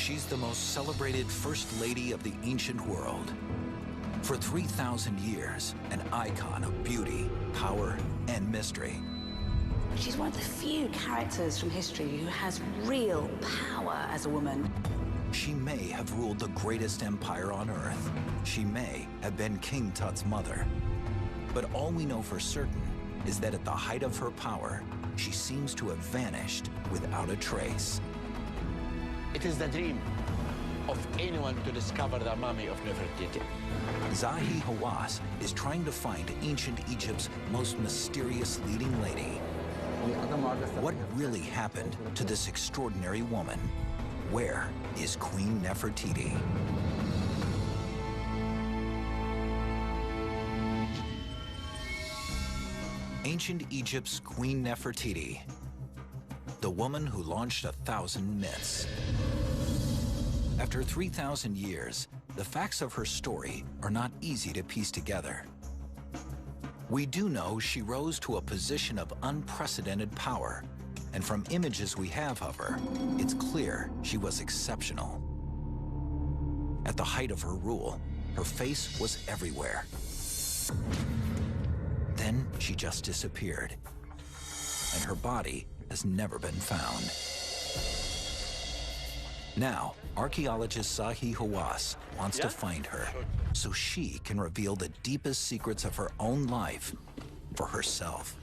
She's the most celebrated First Lady of the ancient world. For 3,000 years, an icon of beauty, power, and mystery. She's one of the few characters from history who has real power as a woman. She may have ruled the greatest empire on Earth. She may have been King Tut's mother. But all we know for certain is that at the height of her power, she seems to have vanished without a trace. It is the dream of anyone to discover the mummy of Nefertiti. Zahi Hawass is trying to find ancient Egypt's most mysterious leading lady. What really happened to this extraordinary woman? Where is Queen Nefertiti? Ancient Egypt's Queen Nefertiti, the woman who launched 1,000 myths. After 3,000 years, the facts of her story are not easy to piece together. We do know she rose to a position of unprecedented power, and from images we have of her, it's clear she was exceptional. At the height of her rule, her face was everywhere. Then she just disappeared, and her body has never been found. Now, archaeologist Zahi Hawass wants to find her so she can reveal the deepest secrets of her own life for herself.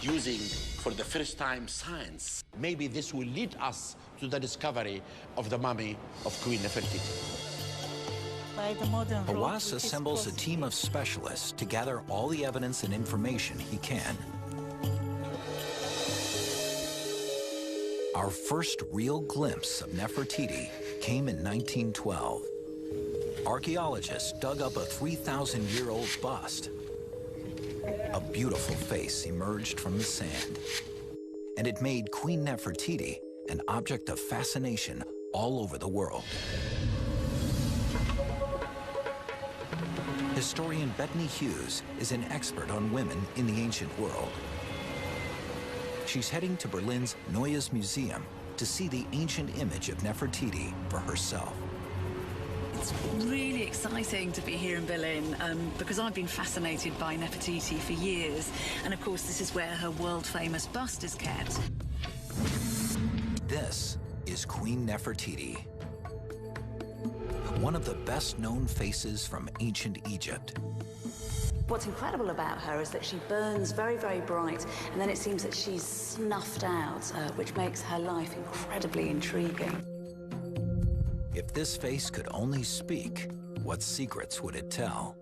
Using, for the first time, science. Maybe this will lead us to the discovery of the mummy of Queen Nefertiti. Hawass assembles a team of specialists to gather all the evidence and information he can. Our first real glimpse of Nefertiti came in 1912. Archaeologists dug up a 3,000-year-old bust. A beautiful face emerged from the sand, and it made Queen Nefertiti an object of fascination all over the world. Historian Bethany Hughes is an expert on women in the ancient world. She's heading to Berlin's Neues Museum to see the ancient image of Nefertiti for herself. It's really exciting to be here in Berlin because I've been fascinated by Nefertiti for years. And of course, this is where her world-famous bust is kept. This is Queen Nefertiti, one of the best-known faces from ancient Egypt. What's incredible about her is that she burns very, very bright, and then it seems that she's snuffed out, which makes her life incredibly intriguing. If this face could only speak, what secrets would it tell?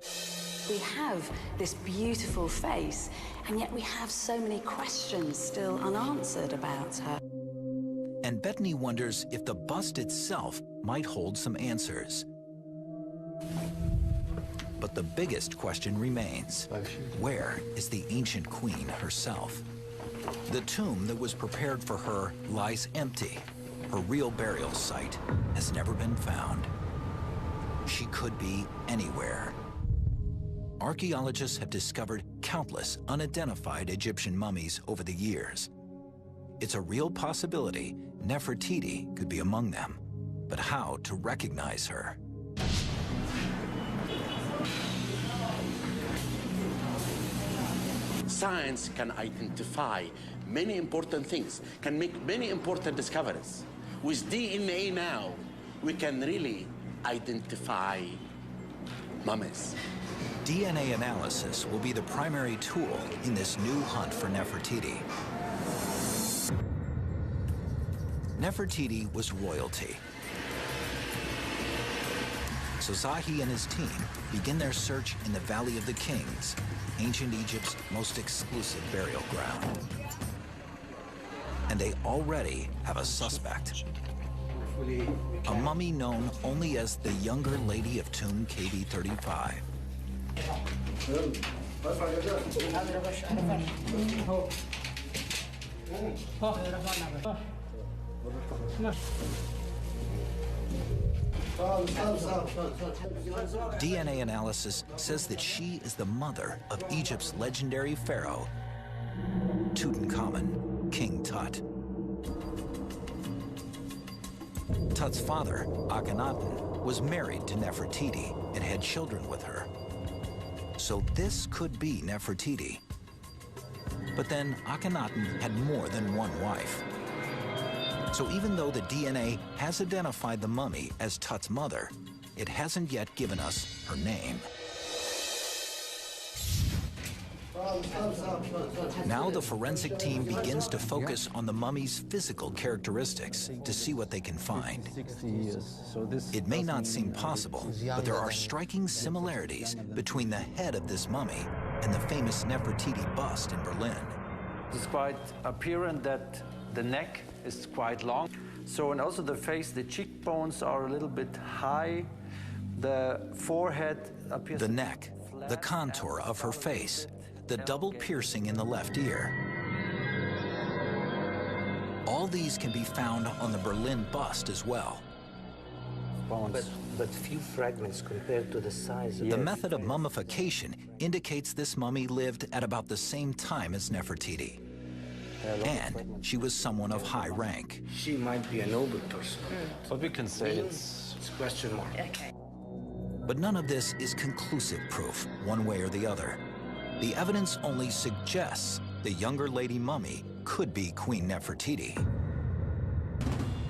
We have this beautiful face, and yet we have so many questions still unanswered about her. And Bethany wonders if the bust itself might hold some answers. But the biggest question remains, where is the ancient queen herself? The tomb that was prepared for her lies empty. Her real burial site has never been found. She could be anywhere. Archaeologists have discovered countless unidentified Egyptian mummies over the years. It's a real possibility Nefertiti could be among them. But how to recognize her? Science can identify many important things, can make many important discoveries. With DNA now, we can really identify mummies. DNA analysis will be the primary tool in this new hunt for Nefertiti. Nefertiti was royalty. So Zahi and his team begin their search in the Valley of the Kings, ancient Egypt's most exclusive burial ground. And they already have a suspect. A mummy known only as the younger lady of tomb KB35. DNA analysis says that she is the mother of Egypt's legendary pharaoh, Tutankhamun, King Tut. Tut's father, Aquenáton, was married to Nefertiti and had children with her. So this could be Nefertiti. But then Aquenáton had more than one wife. So even though the DNA has identified the mummy as Tut's mother, it hasn't yet given us her name. Now the forensic team begins to focus on the mummy's physical characteristics to see what they can find. It may not seem possible, but there are striking similarities between the head of this mummy and the famous Nefertiti bust in Berlin. It's quite apparent that the neck is quite long. So, and also the face, the cheekbones are a little bit high. The forehead appears... The neck, the contour of her face, the double piercing in the left ear. All these can be found on the Berlin bust as well. But few fragments compared to the size of... The method of mummification indicates this mummy lived at about the same time as Nefertiti. And she was someone of high rank. She might be a noble person. But we can say it's question mark. Okay. But none of this is conclusive proof, one way or the other. The evidence only suggests the younger lady mummy could be Queen Nefertiti.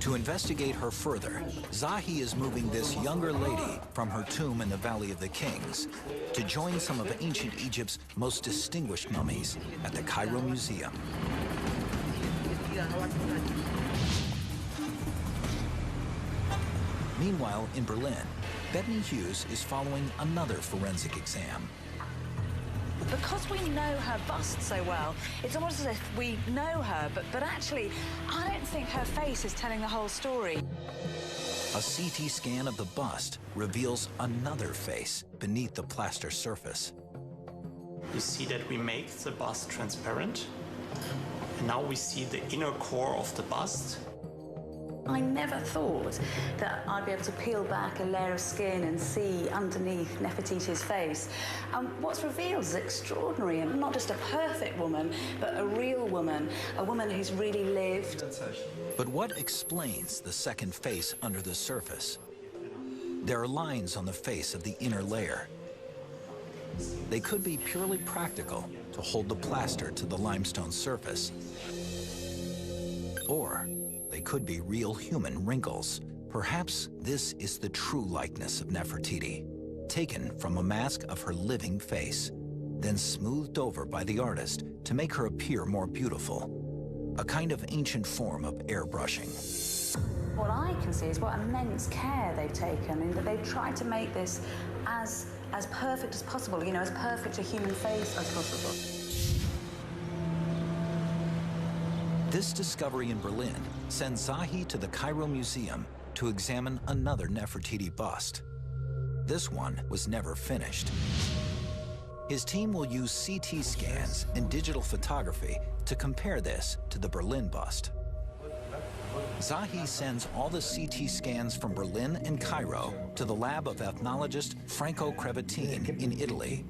To investigate her further, Zahi is moving this younger lady from her tomb in the Valley of the Kings to join some of ancient Egypt's most distinguished mummies at the Cairo Museum. Meanwhile, in Berlin, Bettany Hughes is following another forensic exam. Because we know her bust so well, it's almost as if we know her, but actually, I don't think her face is telling the whole story. A CT scan of the bust reveals another face beneath the plaster surface. You see that we make the bust transparent. And now we see the inner core of the bust. I never thought that I'd be able to peel back a layer of skin and see underneath Nefertiti's face. And what's revealed is extraordinary, and not just a perfect woman, but a real woman, a woman who's really lived. But what explains the second face under the surface? There are lines on the face of the inner layer. They could be purely practical to hold the plaster to the limestone surface. Or they could be real human wrinkles. Perhaps this is the true likeness of Nefertiti, taken from a mask of her living face, then smoothed over by the artist to make her appear more beautiful, a kind of ancient form of airbrushing. What I can see is what immense care they've taken, in that they've tried to make this as perfect as possible, you know, as perfect a human face as possible. This discovery in Berlin sends Zahi to the Cairo Museum to examine another Nefertiti bust. This one was never finished. His team will use CT scans and digital photography to compare this to the Berlin bust. Zahi sends all the CT scans from Berlin and Cairo to the lab of ethnologist Franco Crevatin in Italy.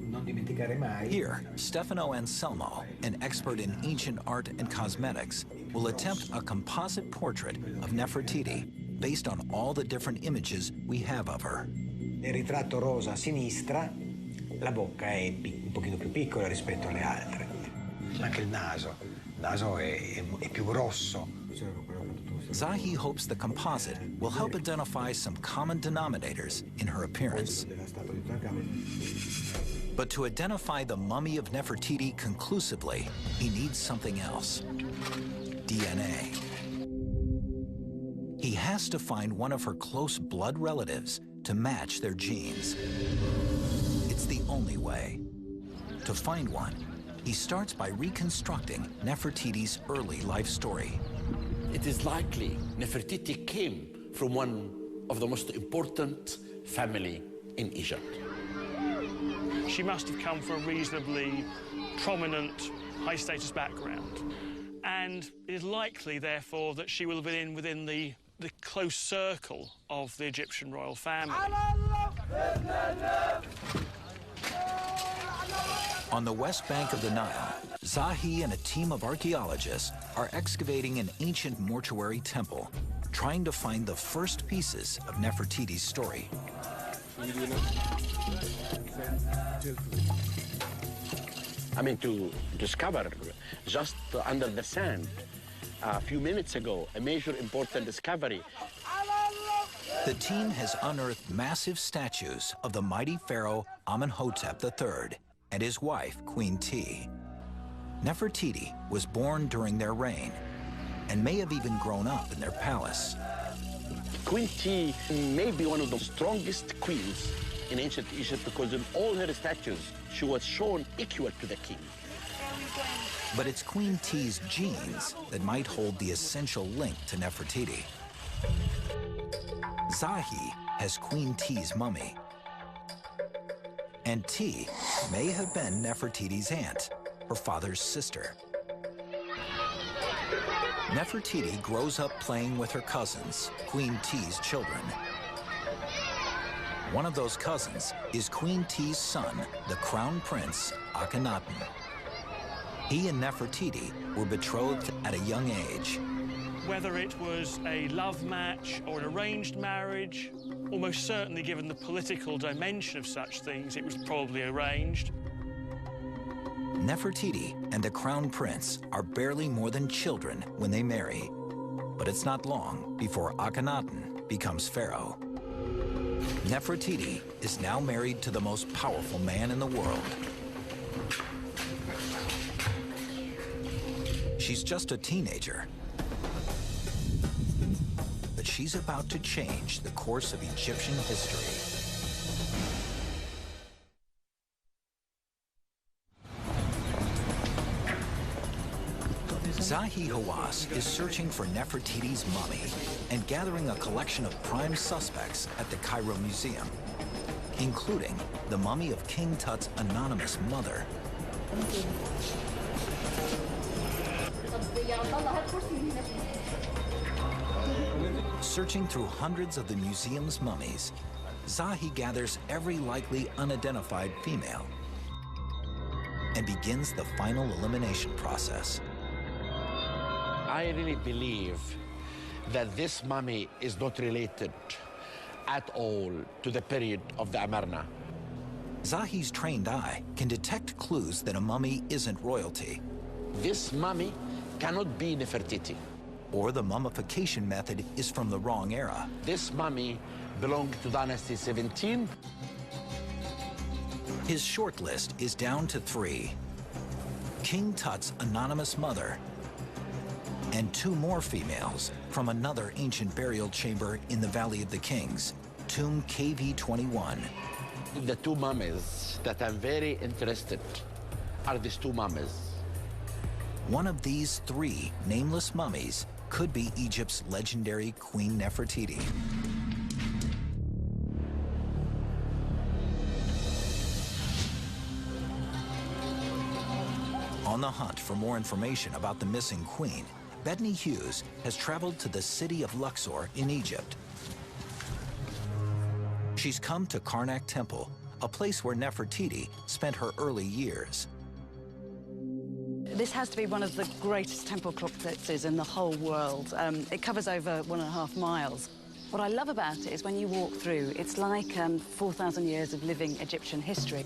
Here, Stefano Anselmo, an expert in ancient art and cosmetics, will attempt a composite portrait of Nefertiti based on all the different images we have of her. Nel ritratto rosa a sinistra, la bocca è un pochino più piccola rispetto alle altre. Anche il naso è più grosso. Zahi hopes the composite will help identify some common denominators in her appearance. But to identify the mummy of Nefertiti conclusively, he needs something else: DNA. He has to find one of her close blood relatives to match their genes. It's the only way. To find one, he starts by reconstructing Nefertiti's early life story. It is likely Nefertiti came from one of the most important family in Egypt. She must have come from a reasonably prominent, high-status background. And it is likely, therefore, that she will have been within the close circle of the Egyptian royal family. On the west bank of the Nile, Zahi and a team of archaeologists are excavating an ancient mortuary temple, trying to find the first pieces of Nefertiti's story. I mean, to discover just under the sand a few minutes ago, a major important discovery. The team has unearthed massive statues of the mighty pharaoh Amenhotep III and his wife, Queen T. Nefertiti was born during their reign and may have even grown up in their palace. Queen T may be one of the strongest queens in ancient Egypt because in all her statues, she was shown equal to the king. But it's Queen T's genes that might hold the essential link to Nefertiti. Zahi has Queen T's mummy, and T may have been Nefertiti's aunt, her father's sister. Nefertiti grows up playing with her cousins, Queen T's children. One of those cousins is Queen T's son, the Crown Prince, Aquenáton. He and Nefertiti were betrothed at a young age. Whether it was a love match or an arranged marriage, almost certainly given the political dimension of such things, it was probably arranged. Nefertiti and the Crown Prince are barely more than children when they marry, but it's not long before Akhenaten becomes pharaoh. Nefertiti is now married to the most powerful man in the world. She's just a teenager, but she's about to change the course of Egyptian history. Zahi Hawass is searching for Nefertiti's mummy and gathering a collection of prime suspects at the Cairo Museum, including the mummy of King Tut's anonymous mother. Searching through hundreds of the museum's mummies, Zahi gathers every likely unidentified female and begins the final elimination process. I really believe that this mummy is not related at all to the period of the Amarna. Zahi's trained eye can detect clues that a mummy isn't royalty. This mummy cannot be Nefertiti. Or the mummification method is from the wrong era. This mummy belonged to Dynasty 17. His short list is down to 3. King Tut's anonymous mother, and 2 more females from another ancient burial chamber in the Valley of the Kings, tomb KV-21. The 2 mummies that I'm very interested are these 2 mummies. One of these 3 nameless mummies could be Egypt's legendary Queen Nefertiti. On the hunt for more information about the missing queen, Bettany Hughes has traveled to the city of Luxor in Egypt. She's come to Karnak Temple, a place where Nefertiti spent her early years. This has to be one of the greatest temple complexes in the whole world. It covers over 1.5 miles. What I love about it is when you walk through, it's like 4,000 years of living Egyptian history.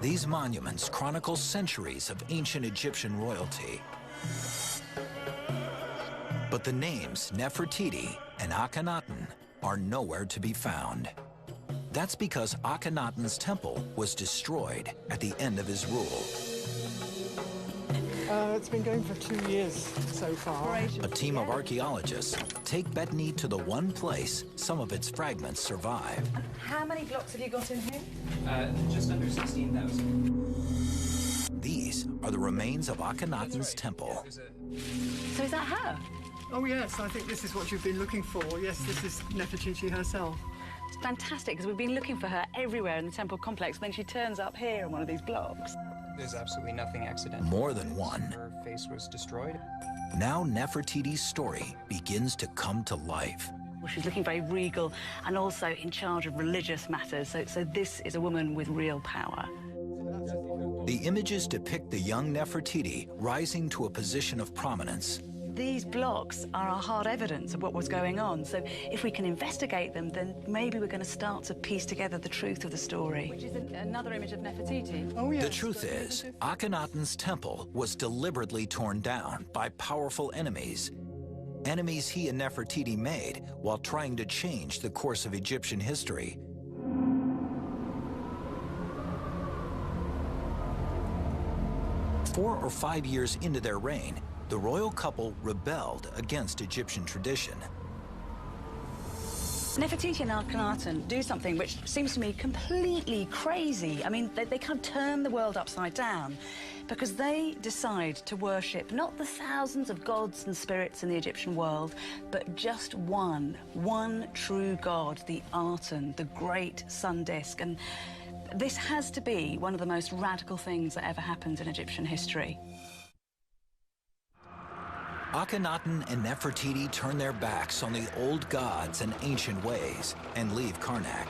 These monuments chronicle centuries of ancient Egyptian royalty. But the names Nefertiti and Akhenaton are nowhere to be found. That's because Akhenaton's temple was destroyed at the end of his rule. It's been going for 2 years so far. A team of archaeologists take Bettany to the one place some of its fragments survive. How many blocks have you got in here? Just under 16,000. These are the remains of Akhenaton's temple. So is that her? Oh yes, I think this is what you've been looking for. Yes, this is Nefertiti herself. It's fantastic, because we've been looking for her everywhere in the temple complex, and then she turns up here in one of these blocks. There's absolutely nothing accidental. More than one. Her face was destroyed. Now Nefertiti's story begins to come to life. Well, she's looking very regal and also in charge of religious matters, so this is a woman with real power. The images depict the young Nefertiti rising to a position of prominence these blocks are our hard evidence of what was going on. So if we can investigate them, then maybe we're going to start to piece together the truth of the story. Which is another image of Nefertiti. Oh, yes. The truth is, Akhenaton's temple was deliberately torn down by powerful enemies. Enemies he and Nefertiti made while trying to change the course of Egyptian history. Four or 5 years into their reign, the royal couple rebelled against Egyptian tradition. Nefertiti and Aquenáton do something which seems to me completely crazy. I mean, they kind of turn the world upside down because they decide to worship not the thousands of gods and spirits in the Egyptian world, but just one true god, the Aten, the great sun disk. And this has to be one of the most radical things that ever happened in Egyptian history. Akhenaton and Nefertiti turn their backs on the old gods and ancient ways and leave Karnak.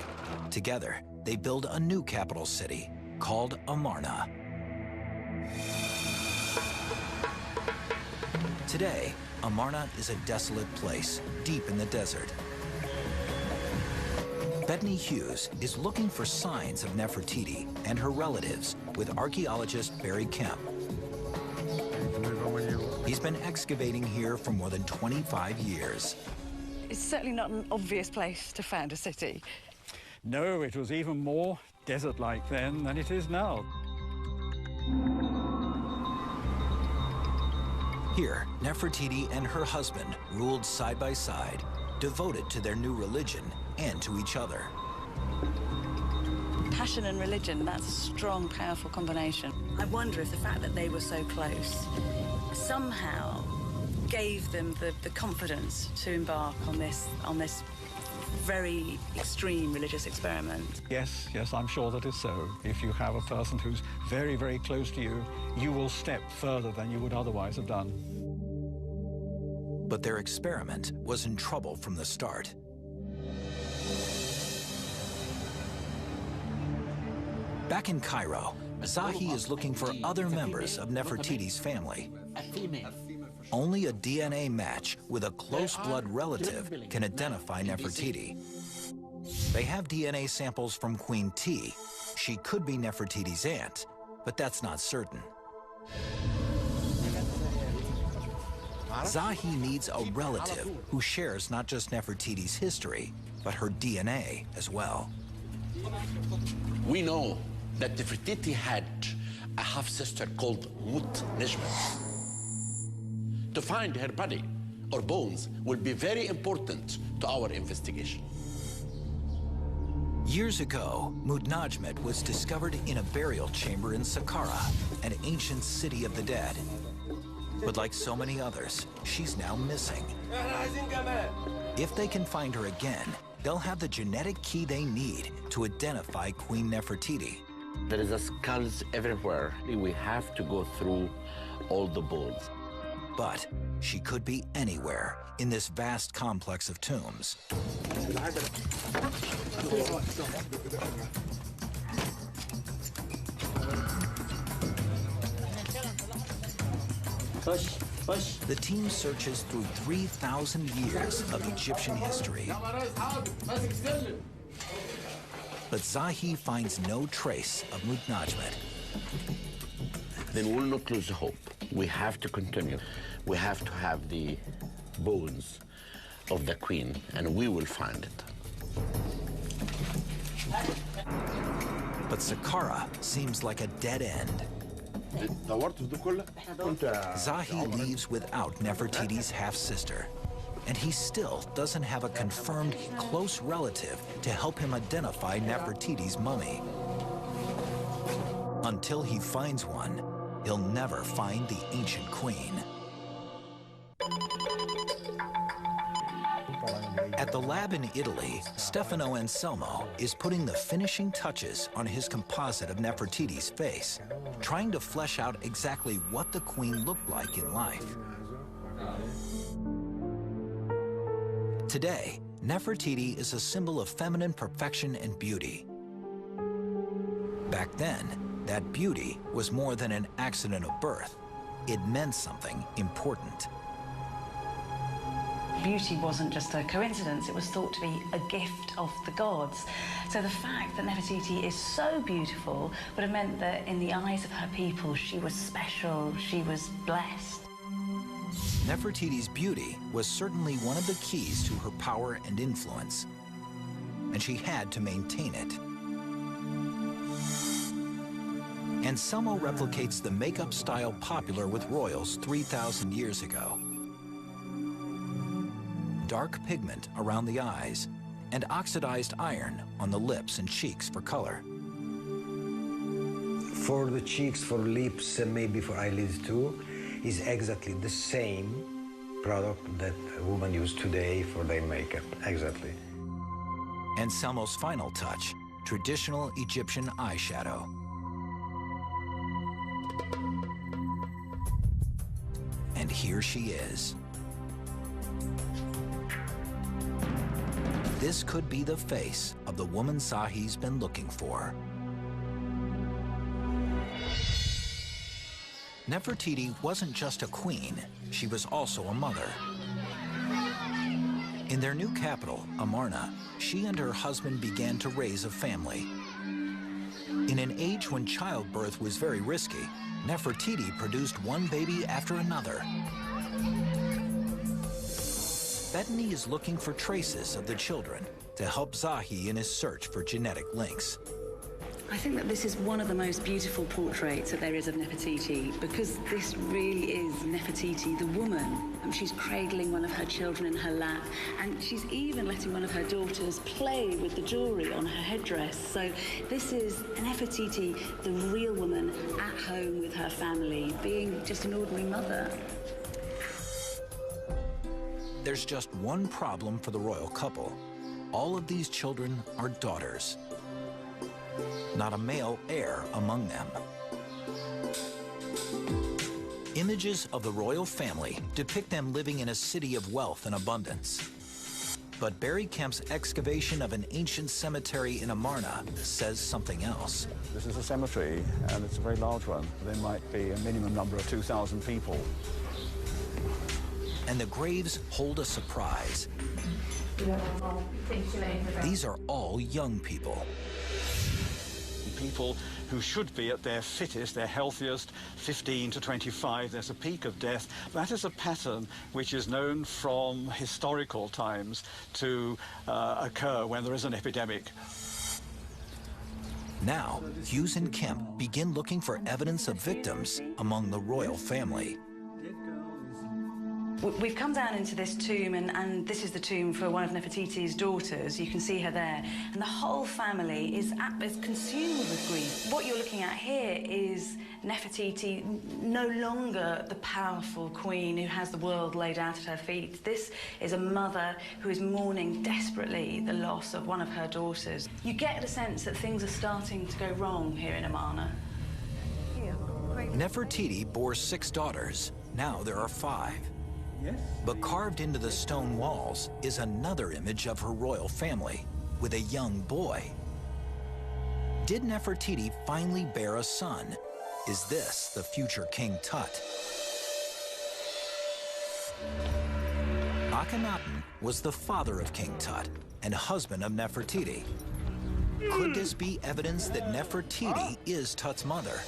Together, they build a new capital city called Amarna. Today, Amarna is a desolate place deep in the desert. Bethany Hughes is looking for signs of Nefertiti and her relatives with archaeologist Barry Kemp. He's been excavating here for more than 25 years. It's certainly not an obvious place to found a city. No, it was even more desert-like then than it is now. Here, Nefertiti and her husband ruled side by side, devoted to their new religion and to each other. Passion and religion, that's a strong, powerful combination. I wonder if the fact that they were so close somehow gave them the confidence to embark on this very extreme religious experiment. Yes, I'm sure that is so. If you have a person who's very, very close to you, you will step further than you would otherwise have done. But their experiment was in trouble from the start. Back in Cairo, Zahi is looking for other members of Nefertiti's family. Only a DNA match with a close blood relative can identify Nefertiti. They have DNA samples from Queen T. She could be Nefertiti's aunt, but that's not certain. Zahi needs a relative who shares not just Nefertiti's history, but her DNA as well. We know that Nefertiti had a half-sister called Mut Nejmet. To find her body or bones will be very important to our investigation. Years ago, Mut Nejmet was discovered in a burial chamber in Saqqara, an ancient city of the dead. But like so many others, she's now missing. If they can find her again, they'll have the genetic key they need to identify Queen Nefertiti. There is skulls everywhere. We have to go through all the bones. But she could be anywhere in this vast complex of tombs. The team searches through 3,000 years of Egyptian history. But Zahi finds no trace of Mut Nejmet. Then we'll not lose hope. We have to continue. We have to have the bones of the queen, and we will find it. But Saqqara seems like a dead end. Zahi leaves without Nefertiti's half-sister, and he still doesn't have a confirmed close relative to help him identify Nefertiti's mummy. Until he finds one, he'll never find the ancient queen. At the lab in Italy, Stefano Anselmo is putting the finishing touches on his composite of Nefertiti's face, trying to flesh out exactly what the queen looked like in life. Today, Nefertiti is a symbol of feminine perfection and beauty. Back then, that beauty was more than an accident of birth. It meant something important. Beauty wasn't just a coincidence, it was thought to be a gift of the gods. So the fact that Nefertiti is so beautiful would have meant that in the eyes of her people, she was special, she was blessed. Nefertiti's beauty was certainly one of the keys to her power and influence, and she had to maintain it. Anselmo replicates the makeup style popular with royals 3,000 years ago. Dark pigment around the eyes and oxidized iron on the lips and cheeks for color. For the cheeks, for lips, and maybe for eyelids too, is exactly the same product that a woman uses today for their makeup, exactly. Anselmo's final touch, traditional Egyptian eyeshadow. And here she is. This could be the face of the woman Zahi's been looking for. Nefertiti wasn't just a queen, she was also a mother. In their new capital, Amarna, she and her husband began to raise a family. In an age when childbirth was very risky, Nefertiti produced one baby after another. Bethany is looking for traces of the children to help Zahi in his search for genetic links. I think that this is one of the most beautiful portraits that there is of Nefertiti, because this really is Nefertiti, the woman. She's cradling one of her children in her lap, and she's even letting one of her daughters play with the jewelry on her headdress. So this is Nefertiti, the real woman, at home with her family, being just an ordinary mother. There's just one problem for the royal couple. All of these children are daughters. Not a male heir among them. Images of the royal family depict them living in a city of wealth and abundance. But Barry Kemp's excavation of an ancient cemetery in Amarna says something else. This is a cemetery, and it's a very large one. There might be a minimum number of 2,000 people. And the graves hold a surprise. These are all young people. People who should be at their fittest, their healthiest, 15 to 25, there's a peak of death. That is a pattern which is known from historical times to occur when there is an epidemic. Now, Hughes and Kemp begin looking for evidence of victims among the royal family. We've come down into this tomb, and this is the tomb for one of Nefertiti's daughters. You can see her there. And the whole family is consumed with grief. What you're looking at here is Nefertiti, no longer the powerful queen who has the world laid out at her feet. This is a mother who is mourning desperately the loss of one of her daughters. You get the sense that things are starting to go wrong here in Amarna. Nefertiti bore 6 daughters. Now there are 5. But carved into the stone walls is another image of her royal family with a young boy. Did Nefertiti finally bear a son? Is this the future King Tut? Aquenáton was the father of King Tut and husband of Nefertiti. Could this be evidence that Nefertiti is Tut's mother?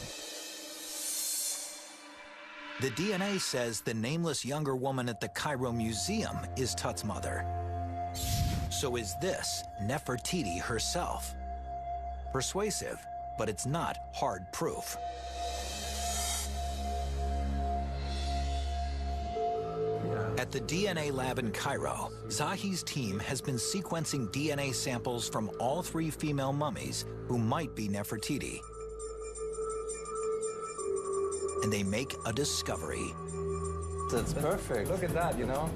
The DNA says the nameless younger woman at the Cairo Museum is Tut's mother. So is this Nefertiti herself? Persuasive, but it's not hard proof. At the DNA lab in Cairo, Zahi's team has been sequencing DNA samples from all 3 female mummies who might be Nefertiti. And they make a discovery. That's perfect. Look at that, you know?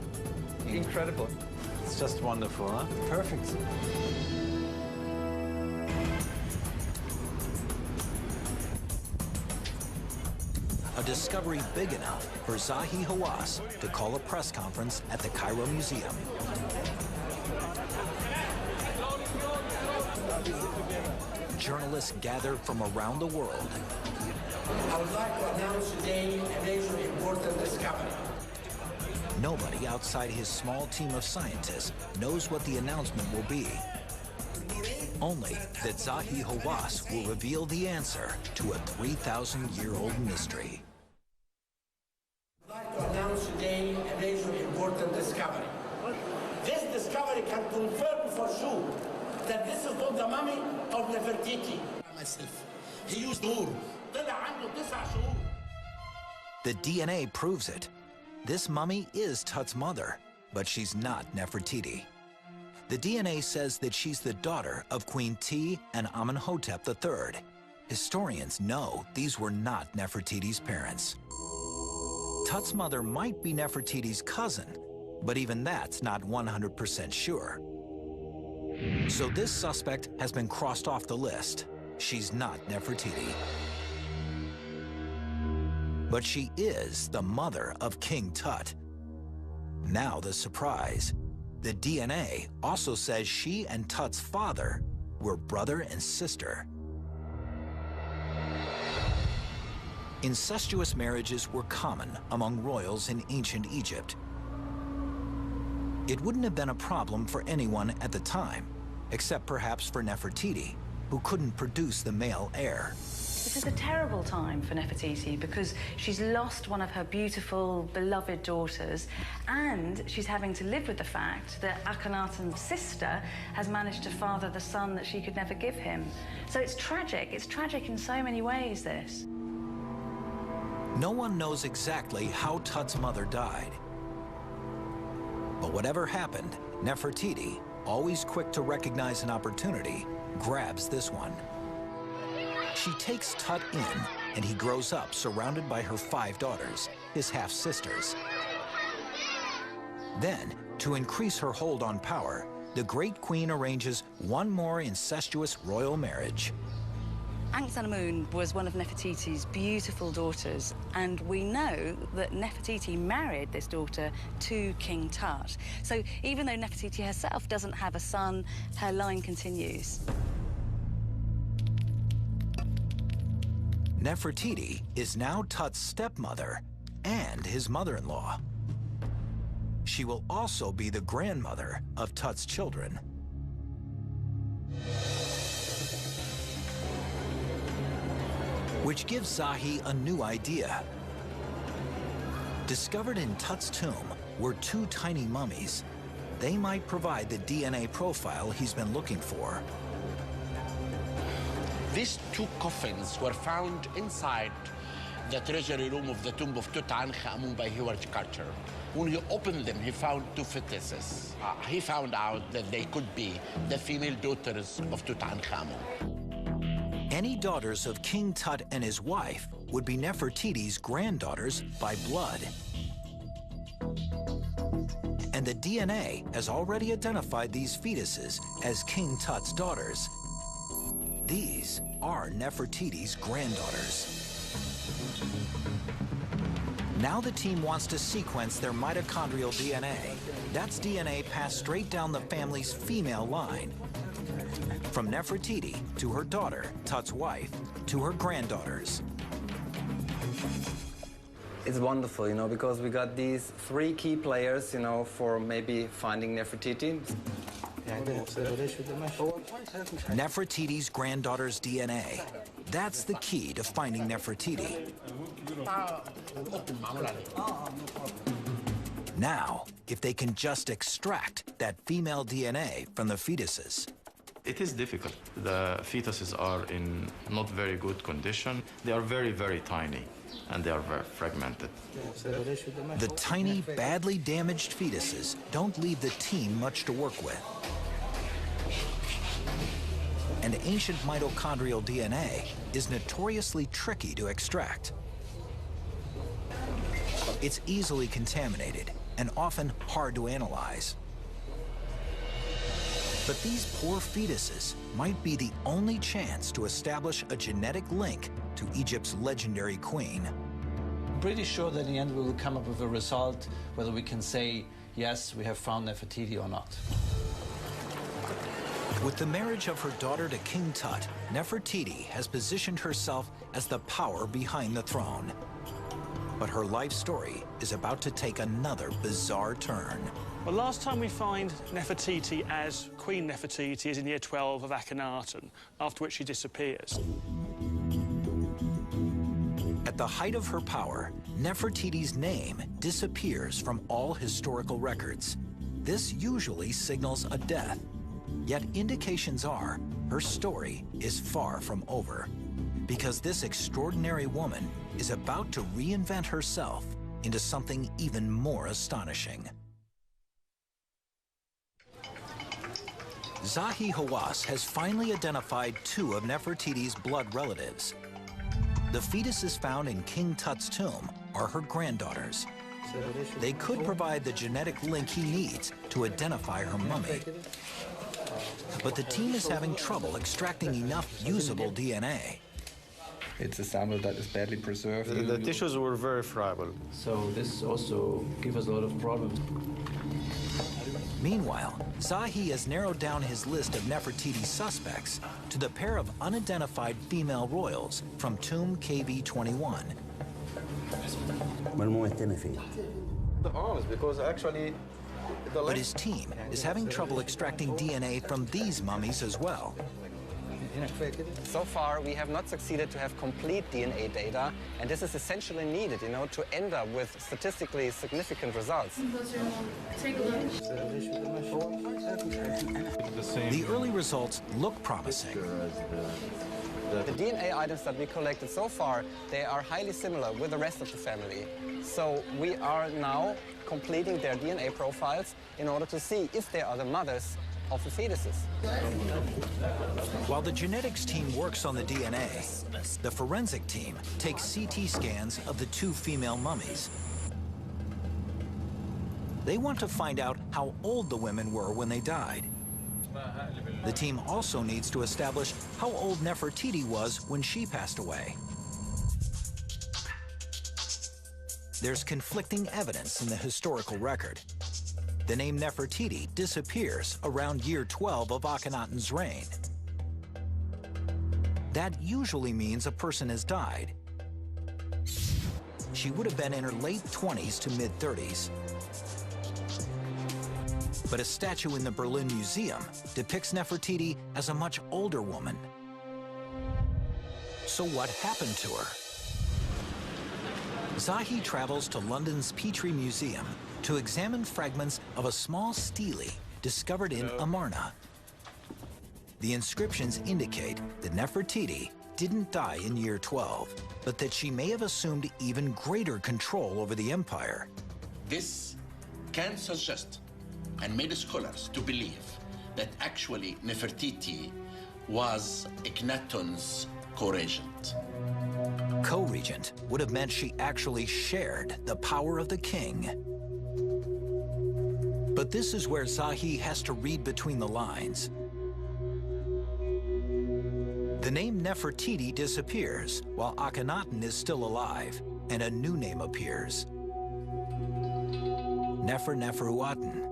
Incredible. It's just wonderful, huh? Perfect. A discovery big enough for Zahi Hawass to call a press conference at the Cairo Museum. Journalists gathered from around the world. I would like to announce today a very important discovery. Nobody outside his small team of scientists knows what the announcement will be. Only that Zahi Hawass will reveal the answer to a 3,000-year-old mystery. I'd like to announce today a major important discovery. This discovery can confirm for sure that this is not the mummy of Nefertiti. Myself. He used طول. طلع عنده 9 شهور. The DNA proves it. This mummy is Tut's mother, but she's not Nefertiti. The DNA says that she's the daughter of Queen T and Amenhotep III. Historians know these were not Nefertiti's parents. Tut's mother might be Nefertiti's cousin, but even that's not 100% sure. So this suspect has been crossed off the list. She's not Nefertiti. But she is the mother of King Tut. Now the surprise. The DNA also says she and Tut's father were brother and sister. Incestuous marriages were common among royals in ancient Egypt. It wouldn't have been a problem for anyone at the time, except perhaps for Nefertiti, who couldn't produce the male heir. This is a terrible time for Nefertiti because she's lost one of her beautiful, beloved daughters, and she's having to live with the fact that Akhenaton's sister has managed to father the son that she could never give him. So it's tragic. It's tragic in so many ways, this. No one knows exactly how Tut's mother died. But whatever happened, Nefertiti, always quick to recognize an opportunity, grabs this one. She takes Tut in, and he grows up surrounded by her 5 daughters, his half-sisters. Then, to increase her hold on power, the great queen arranges one more incestuous royal marriage. Ankh-Senamun was one of Nefertiti's beautiful daughters, and we know that Nefertiti married this daughter to King Tut. So even though Nefertiti herself doesn't have a son, her line continues. Nefertiti is now Tut's stepmother and his mother-in-law. She will also be the grandmother of Tut's children. Which gives Zahi a new idea. Discovered in Tut's tomb were 2 tiny mummies. They might provide the DNA profile he's been looking for. These 2 coffins were found inside the treasury room of the tomb of Tutankhamun by Howard Carter. When he opened them, he found 2 fetuses. He found out that they could be the female daughters of Tutankhamun. Any daughters of King Tut and his wife would be Nefertiti's granddaughters by blood. And the DNA has already identified these fetuses as King Tut's daughters. These are Nefertiti's granddaughters. Now the team wants to sequence their mitochondrial DNA. That's DNA passed straight down the family's female line. From Nefertiti to her daughter, Tut's wife, to her granddaughters. It's wonderful, you know, because we got these 3 key players, you know, for maybe finding Nefertiti. Nefertiti's granddaughter's DNA. That's the key to finding Nefertiti. Now, if they can just extract that female DNA from the fetuses. It is difficult. The fetuses are in not very good condition. They are very, very tiny, and they are very fragmented. The tiny, badly damaged fetuses don't leave the team much to work with. And ancient mitochondrial DNA is notoriously tricky to extract. It's easily contaminated and often hard to analyze. But these poor fetuses might be the only chance to establish a genetic link to Egypt's legendary queen. I'm pretty sure that in the end we will come up with a result, whether we can say, yes, we have found Nefertiti or not. With the marriage of her daughter to King Tut, Nefertiti has positioned herself as the power behind the throne. But her life story is about to take another bizarre turn. Well, last time we find Nefertiti as Queen Nefertiti is in year 12 of Aquenáton, after which she disappears. At the height of her power, Nefertiti's name disappears from all historical records. This usually signals a death. Yet indications are her story is far from over, because this extraordinary woman is about to reinvent herself into something even more astonishing. Zahi Hawass has finally identified two of Nefertiti's blood relatives. The fetuses found in King Tut's tomb are her granddaughters. They could provide the genetic link he needs to identify her mummy. But the team is having trouble extracting enough usable DNA. It's a sample that is badly preserved. The tissues were very friable. So this also gives us a lot of problems. Meanwhile, Zahi has narrowed down his list of Nefertiti suspects to the pair of unidentified female royals from tomb KV-21. The arms, because actually... But his team is having trouble extracting DNA from these mummies as well. So far, we have not succeeded to have complete DNA data, and this is essentially needed, to end up with statistically significant results. The early results look promising. The DNA items that we collected so far, they are highly similar with the rest of the family. So we are now completing their DNA profiles in order to see if they are the mothers of the fetuses. While the genetics team works on the DNA, the forensic team takes CT scans of the two female mummies. They want to find out how old the women were when they died. The team also needs to establish how old Nefertiti was when she passed away. There's conflicting evidence in the historical record. The name Nefertiti disappears around year 12 of Akhenaton's reign. That usually means a person has died. She would have been in her late 20s to mid-30s. But a statue in the Berlin Museum depicts Nefertiti as a much older woman. So what happened to her? Zahi travels to London's Petrie Museum to examine fragments of a small stele discovered in Amarna. The inscriptions indicate that Nefertiti didn't die in year 12, but that she may have assumed even greater control over the empire. This can suggest and made scholars to believe that actually Nefertiti was Akhenaton's co-regent. Co-regent would have meant she actually shared the power of the king. But this is where Zahi has to read between the lines. The name Nefertiti disappears while Akhenaton is still alive, and a new name appears. Neferuaten.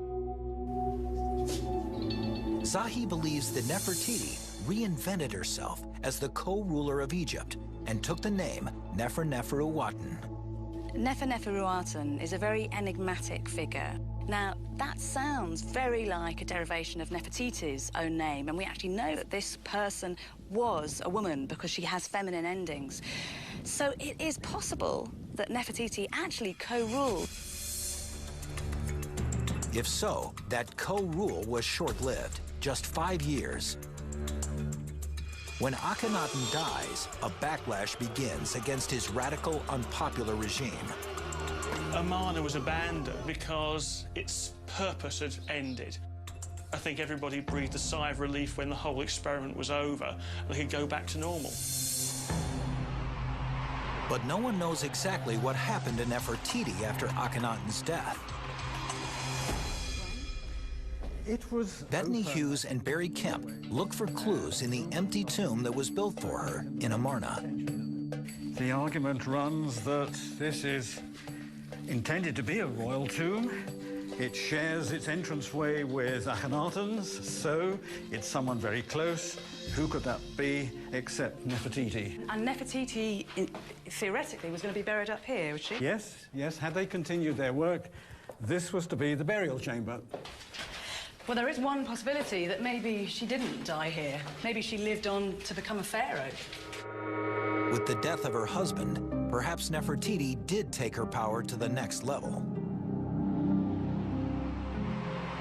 Zahi believes that Nefertiti reinvented herself as the co-ruler of Egypt and took the name Neferuaten. Neferuaten is a very enigmatic figure. Now, that sounds very like a derivation of Nefertiti's own name, and we actually know that this person was a woman because she has feminine endings. So it is possible that Nefertiti actually co-ruled. If so, that co-rule was short-lived, just 5 years. When Akhenaton dies, a backlash begins against his radical, unpopular regime. Amarna was abandoned because its purpose had ended. I think everybody breathed a sigh of relief when the whole experiment was over and they could go back to normal. But no one knows exactly what happened to Nefertiti after Akhenaton's death. Bethany Hughes and Barry Kemp look for clues in the empty tomb that was built for her in Amarna. The argument runs that this is intended to be a royal tomb, It shares its entranceway with Akhenaton's, so it's someone very close. Who could that be except Nefertiti? And Nefertiti, theoretically, was going to be buried up here, was she? Yes, yes. Had they continued their work, this was to be the burial chamber. Well, there is one possibility that maybe she didn't die here. Maybe she lived on to become a pharaoh. With the death of her husband, perhaps Nefertiti did take her power to the next level.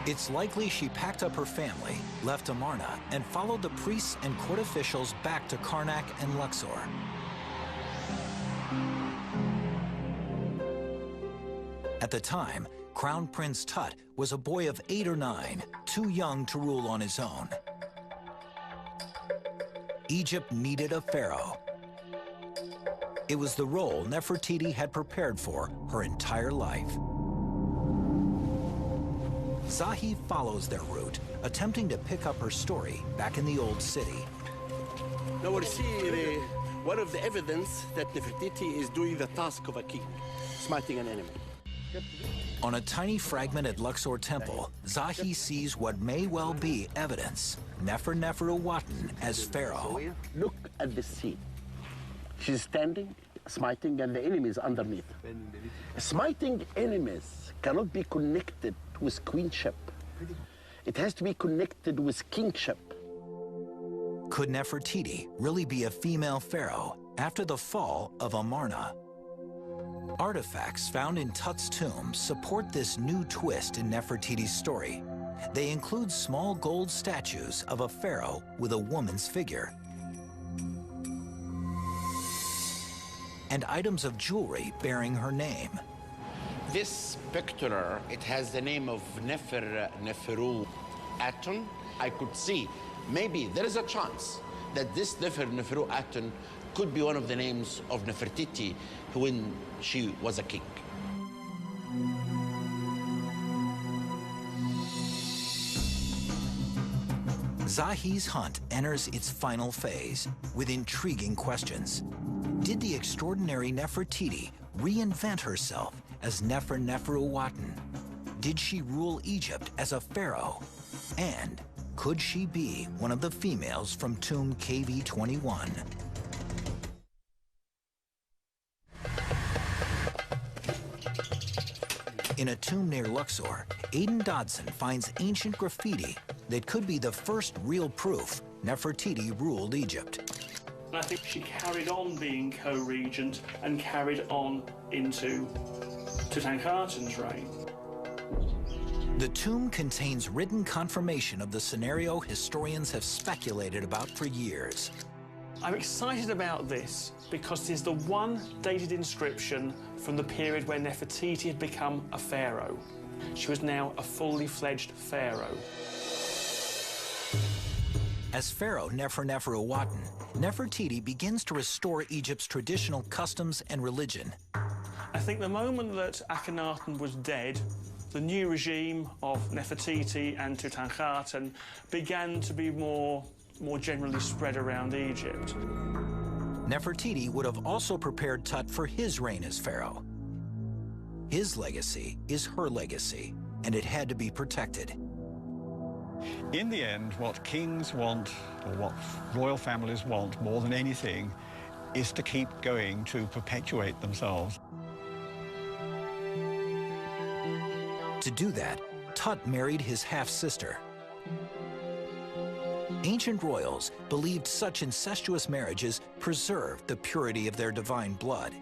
It's likely she packed up her family, left Amarna, and followed the priests and court officials back to Karnak and Luxor. At the time, Crown Prince Tut was a boy of 8 or 9, too young to rule on his own. Egypt needed a pharaoh. It was the role Nefertiti had prepared for her entire life. Zahi follows their route, attempting to pick up her story back in the old city. Now we see one of the evidence that Nefertiti is doing the task of a king, smiting an enemy. On a tiny fragment at Luxor Temple, Zahi sees what may well be evidence. Nefer-Nefer-Uwatan as pharaoh. Look at the scene. She's standing, smiting, and the enemy is underneath. Smiting enemies cannot be connected with queenship. It has to be connected with kingship. Could Nefertiti really be a female pharaoh after the fall of Amarna? Artifacts found in Tut's tomb support this new twist in Nefertiti's story. They include small gold statues of a pharaoh with a woman's figure, and items of jewelry bearing her name. This picture, it has the name of Nefer-Neferu-Aton. I could see, maybe there is a chance that this Nefer-Neferu-Aton could be one of the names of Nefertiti when she was a king. Zahi's hunt enters its final phase with intriguing questions. Did the extraordinary Nefertiti reinvent herself as Nefer-Nefer-Uwatan? Did she rule Egypt as a pharaoh? And could she be one of the females from tomb KV-21? In a tomb near Luxor, Aidan Dodson finds ancient graffiti that could be the first real proof Nefertiti ruled Egypt. And I think she carried on being co-regent and carried on into Tutankhatun's reign. The tomb contains written confirmation of the scenario historians have speculated about for years. I'm excited about this because it is the one dated inscription from the period where Nefertiti had become a pharaoh. She was now a fully fledged pharaoh. As pharaoh Nefer-Nefer-Uwatan, Nefertiti begins to restore Egypt's traditional customs and religion. I think the moment that Akhenaton was dead, the new regime of Nefertiti and Tutankhaten began to be more generally spread around Egypt. Nefertiti would have also prepared Tut for his reign as pharaoh. His legacy is her legacy, and it had to be protected. In the end, what kings want, or what royal families want more than anything, is to keep going, to perpetuate themselves. To do that, Tut married his half-sister. Ancient royals believed such incestuous marriages preserved the purity of their divine blood.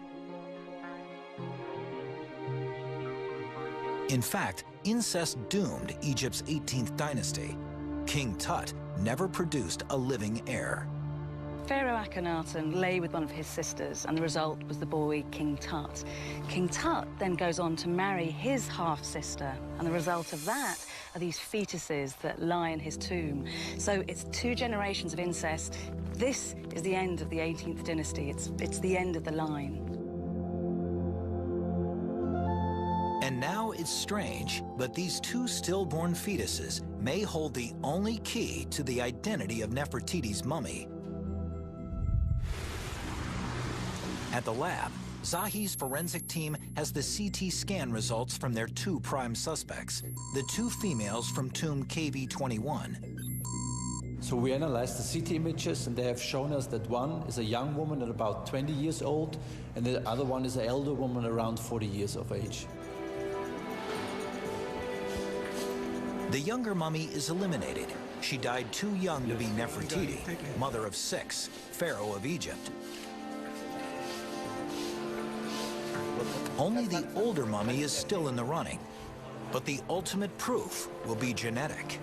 In fact, incest doomed Egypt's 18th dynasty. King Tut never produced a living heir. Pharaoh Akhenaton lay with one of his sisters, and the result was the boy King Tut. King Tut then goes on to marry his half-sister, and the result of that are these fetuses that lie in his tomb. So it's 2 generations of incest. This is the end of the 18th dynasty. It's the end of the line. And now it's strange, but these 2 stillborn fetuses may hold the only key to the identity of Nefertiti's mummy. At the lab, Zahi's forensic team has the CT scan results from their 2 prime suspects, the 2 females from tomb KV21. So we analyzed the CT images, and they have shown us that one is a young woman at about 20 years old, and the other one is an elder woman around 40 years of age. The younger mummy is eliminated. She died too young to be Nefertiti, mother of 6, pharaoh of Egypt. Only the older mummy is still in the running, but the ultimate proof will be genetic.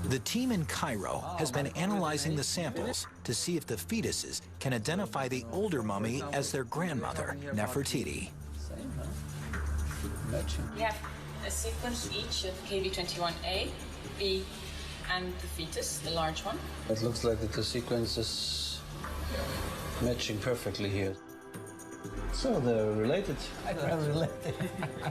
The team in Cairo has been analyzing the samples to see if the fetuses can identify the older mummy as their grandmother, Nefertiti. We have a sequence each of KV21A, B, and the fetus, the large one. It looks like that the sequence is matching perfectly here. So they're related.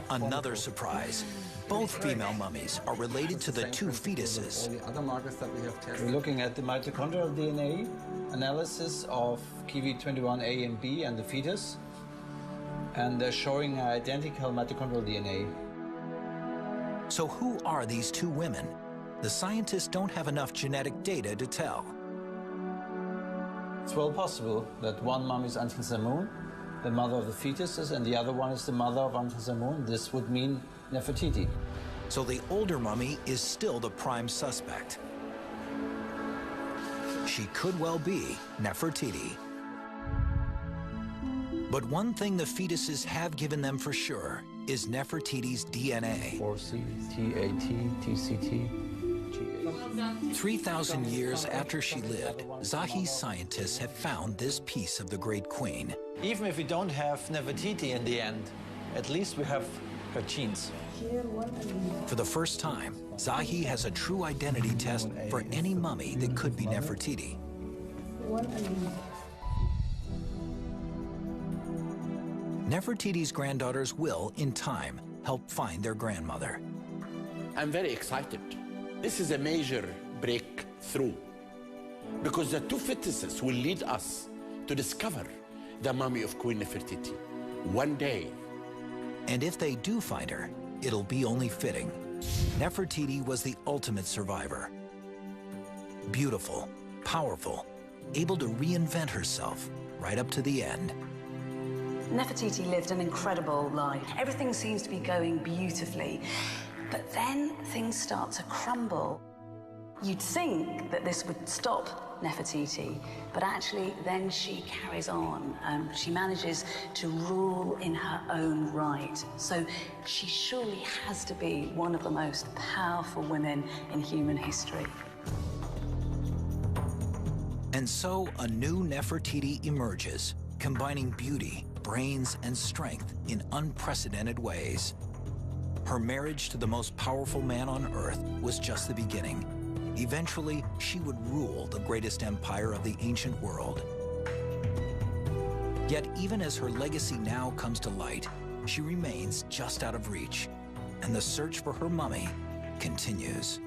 Another surprise. Both female mummies are related to the 2 fetuses. All the other markers that we have tested. We're looking at the mitochondrial DNA analysis of KV21A and B and the fetus, and they're showing identical mitochondrial DNA. So who are these 2 women? The scientists don't have enough genetic data to tell. It's well possible that one mummy is Antensamun, the mother of the fetuses, and the other one is the mother of Antensamun. This would mean Nefertiti. So the older mummy is still the prime suspect. She could well be Nefertiti. But one thing the fetuses have given them for sure is Nefertiti's DNA. 4C, TAT, TCT. 3,000 years after she lived, Zahi's scientists have found this piece of the Great Queen. Even if we don't have Nefertiti in the end, at least we have her genes. For the first time, Zahi has a true identity test for any mummy that could be Nefertiti. Nefertiti's granddaughters will, in time, help find their grandmother. I'm very excited. This is a major breakthrough because the 2 fetuses will lead us to discover the mummy of Queen Nefertiti one day. And if they do find her, it'll be only fitting. Nefertiti was the ultimate survivor. Beautiful, powerful, able to reinvent herself right up to the end. Nefertiti lived an incredible life. Everything seems to be going beautifully, but then things start to crumble. You'd think that this would stop Nefertiti, but actually then she carries on. She manages to rule in her own right. So she surely has to be one of the most powerful women in human history. And so a new Nefertiti emerges, combining beauty, brains, and strength in unprecedented ways. Her marriage to the most powerful man on Earth was just the beginning. Eventually, she would rule the greatest empire of the ancient world. Yet even as her legacy now comes to light, she remains just out of reach, and the search for her mummy continues.